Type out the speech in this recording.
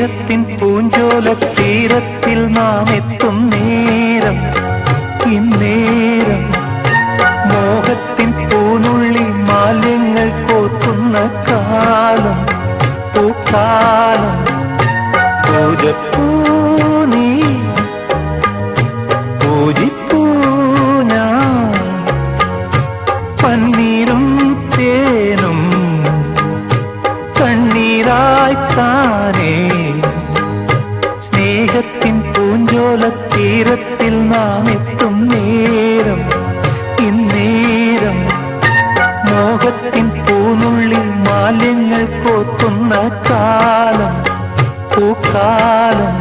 സ്നേഹത്തിൻ പൂഞ്ചോല തീരത്തിൽ നാം എത്തും നേരം, ഇന്നേരം മോഹത്തിൻ പൂനുള്ളി മാലിന്യങ്ങൾ കോർക്കുന്ന കാലം, പൂക്കാലം. പൂജപ്പൂ നീ, പൂജിപ്പൂ ഞാൻ, പന്നീരും തേനും കണ്ണീരായി താനേ. സ്നേഹത്തിൻ പൂഞ്ചോല തീരത്തിൽ നാം എത്തും നേരം, ഇന്നേരം മോഹത്തിൻ പൂനുള്ളിൽ മാലിന്യങ്ങൾ കോർക്കുന്ന കാലം, പൂക്കാലം.